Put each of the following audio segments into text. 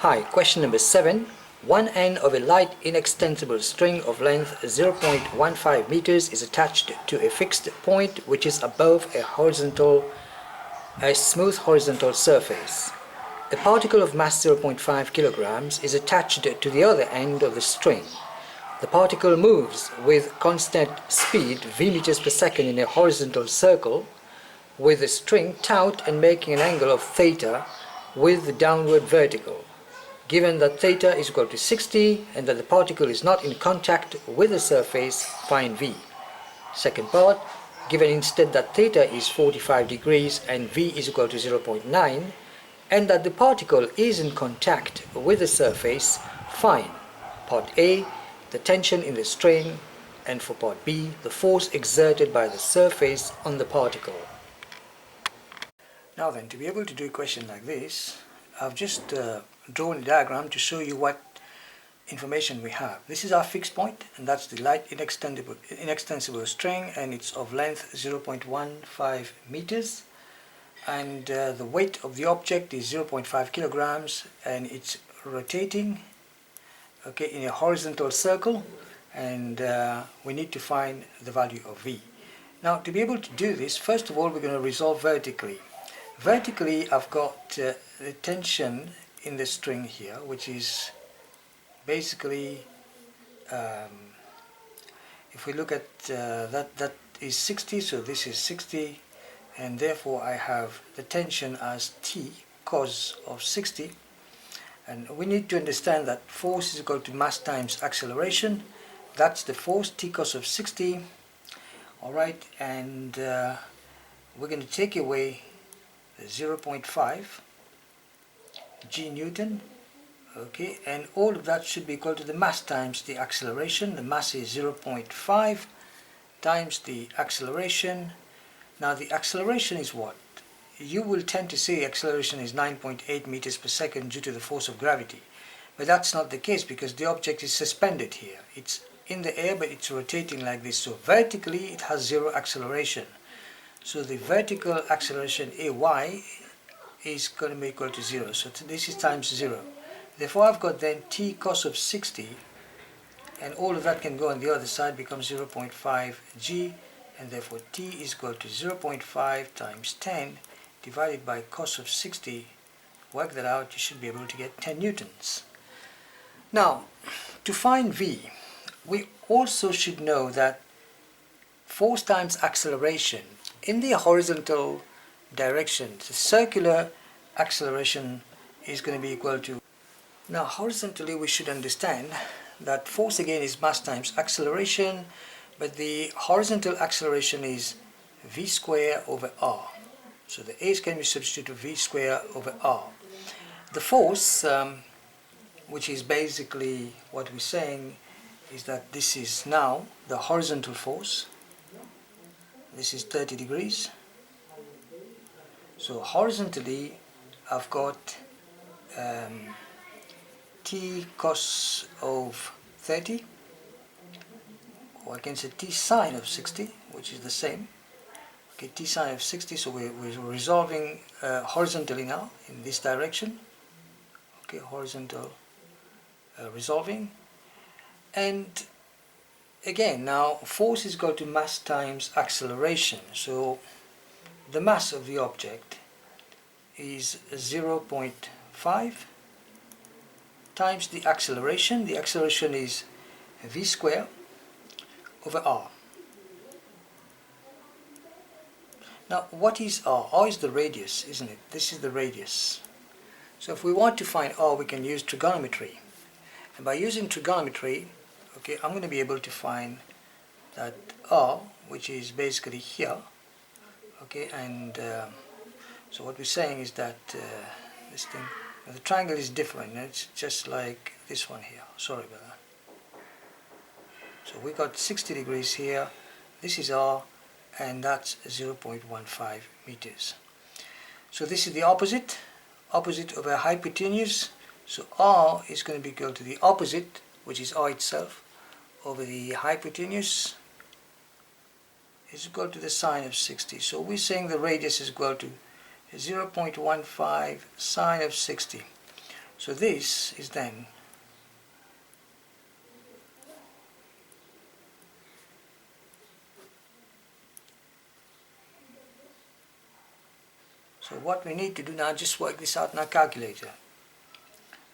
Hi, question number 7. One end of a light inextensible string of length 0.15 meters is attached to a fixed point which is above a smooth horizontal surface. A particle of mass 0.5 kilograms is attached to the other end of the string. The particle moves with constant speed v meters per second in a horizontal circle with the string taut and making an angle of theta with the downward vertical. Given that theta is equal to 60 and that the particle is not in contact with the surface, find v. Second part, given instead that theta is 45 degrees and v is equal to 0.9 and that the particle is in contact with the surface, find part A, the tension in the string, and for part B, the force exerted by the surface on the particle. Now then, to be able to do a question like this, I've just drawn a diagram to show you what information we have. This is our fixed point, and that's the light inextensible string, and it's of length 0.15 meters, and the weight of the object is 0.5 kilograms, and it's rotating in a horizontal circle, and we need to find the value of v. Now, to be able to do this, first of all, we're going to resolve vertically. Vertically, I've got the tension in the string here, which is basically, if we look at that is 60, so this is 60, and therefore I have the tension as T cos of 60, and we need to understand that force is equal to mass times acceleration. That's the force, T cos of 60. Alright, and we're going to take away the 0.5 g Newton, and all of that should be equal to the mass times the acceleration. The mass is 0.5 times the acceleration. Now the acceleration is what? You will tend to say acceleration is 9.8 meters per second due to the force of gravity, but that's not the case because the object is suspended here. It's in the air, but it's rotating like this, so vertically it has zero acceleration. So the vertical acceleration AY is going to be equal to 0. So this is times 0. Therefore I've got then T cos of 60, and all of that can go on the other side, becomes 0.5 g, and therefore T is equal to 0.5 times 10 divided by cos of 60. Work that out, you should be able to get 10 newtons. Now, to find v, we also should know that force times acceleration in the horizontal direction, the circular acceleration is going to be equal to, now horizontally we should understand that force again is mass times acceleration, but the horizontal acceleration is v square over r. So the a's can be substituted v square over r. The force, which is basically what we're saying, is that this is now the horizontal force. This is 30 degrees. So horizontally I've got T cos of 30, or I can say T sine of 60, which is the same. Okay, T sine of 60, so we're resolving horizontally now in this direction. Okay, horizontal resolving. And again, now force is equal to mass times acceleration. So the mass of the object is 0.5 times the acceleration. The acceleration is v square over r. Now what is r? R is the radius, isn't it? This is the radius. So if we want to find r, we can use trigonometry. And by using trigonometry, okay, I'm going to be able to find that r, which is basically here, okay, and so what we're saying is that this thing, the triangle is different. It's just like this one here. Sorry about that. So we got 60 degrees here. This is r, and that's 0.15 meters. So this is the opposite of a hypotenuse. So r is going to be equal to the opposite, which is r itself, over the hypotenuse is equal to the sine of 60. So we're saying the radius is equal to 0.15 sine of 60. So this is then so what we need to do now, just work this out in our calculator.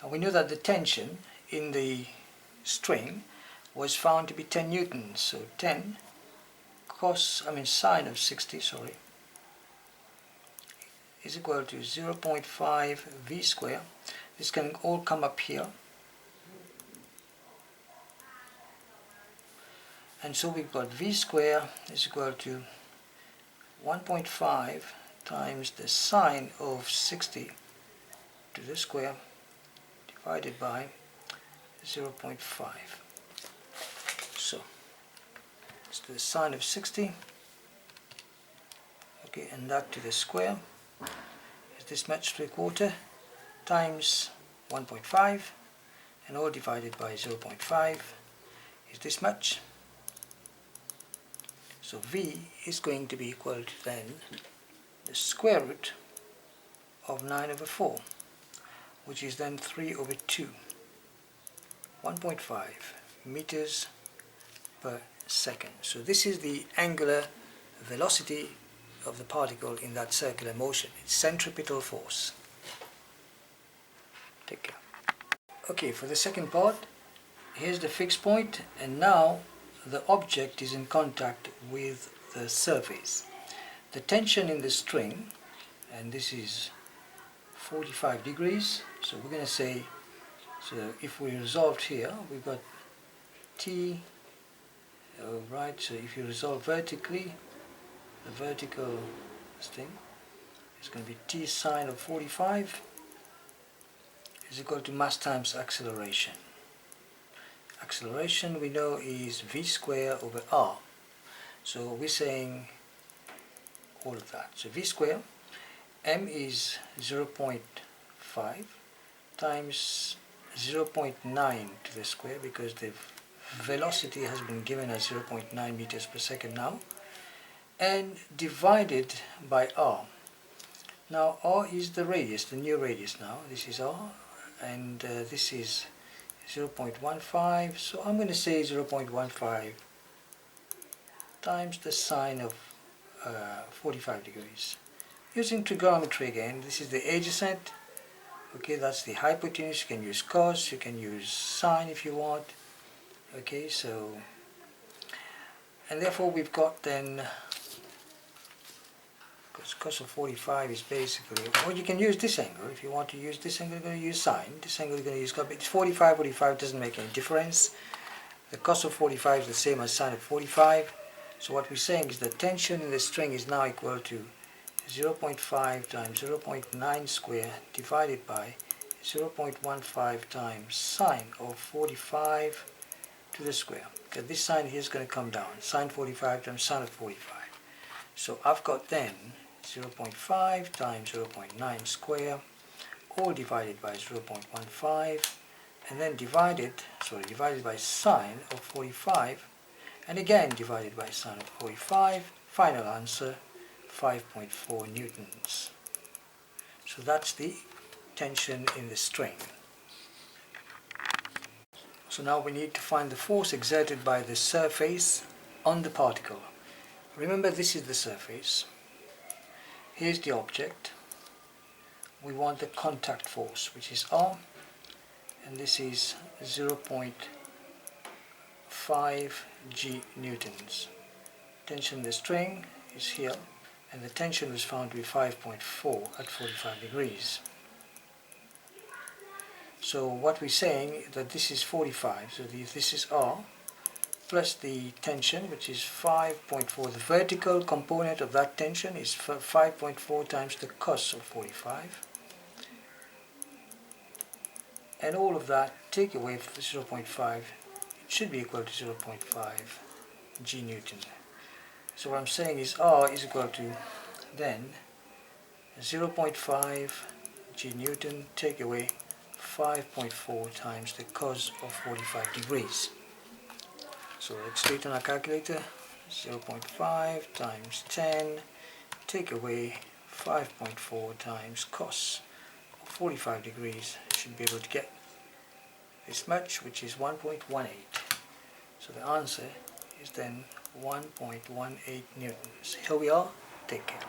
And we know that the tension in the string was found to be 10 newtons. So 10 sine of 60, is equal to 0.5 v square. This can all come up here. And so we've got v square is equal to 1.5 times the sine of 60 to the square divided by 0.5. So it's the sine of 60, okay, and that to the square is this much 3/4 times 1.5, and all divided by 0.5 is this much. So v is going to be equal to then the square root of 9/4, which is then 3/2, 1.5 meters per second. So this is the angular velocity of the particle in that circular motion. It's centripetal force. Take care. Okay, for the second part, here's the fixed point, and now the object is in contact with the surface. The tension in the string, and this is 45 degrees, so we're going to say, so if we resolved here, we've got T, right, so if you resolve vertically, the vertical thing is going to be T sine of 45 is equal to mass times acceleration. Acceleration we know is v square over r. So we're saying all of that. So v square, m is 0.5 times 0.9 to the square, because the velocity has been given as 0.9 meters per second now, and divided by r. Now r is the radius, the new radius now. This is r, and this is 0.15, so I'm going to say 0.15 times the sine of 45 degrees. Using trigonometry again, this is the adjacent, okay, that's the hypotenuse. You can use cos, you can use sine if you want, okay, so, and therefore we've got then, because cos of 45 is basically, or you can use this angle. If you want to use this angle, you're going to use sine. This angle you're going to use cos. It's 45 doesn't make any difference. The cos of 45 is the same as sine of 45. So what we're saying is the tension in the string is now equal to 0.5 times 0.9 square divided by 0.15 times sine of 45 to the square. Because this sine here is going to come down. Sine 45 times sine of 45. So I've got then 0.5 times 0.9 square, all divided by 0.15, and then divided by sine of 45, and again divided by sine of 45. Final answer, 5.4 newtons. So that's the tension in the string. So now we need to find the force exerted by the surface on the particle. Remember, this is the surface. Here's the object. We want the contact force, which is R, and this is 0.5 G newtons. Tension in the string is here, and the tension was found to be 5.4 at 45 degrees. So what we're saying is that this is 45, so this is R, plus the tension, which is 5.4. The vertical component of that tension is 5.4 times the cos of 45. And all of that, take away 0.5, it should be equal to 0.5 G Newton. So what I'm saying is R is equal to then 0.5 G Newton, take away 5.4 times the cos of 45 degrees. So let's do it on our calculator. 0.5 times 10, take away 5.4 times cos of 45 degrees, should be able to get this much, which is 1.18. So the answer is then 1.18 newtons. Here we are. Take care.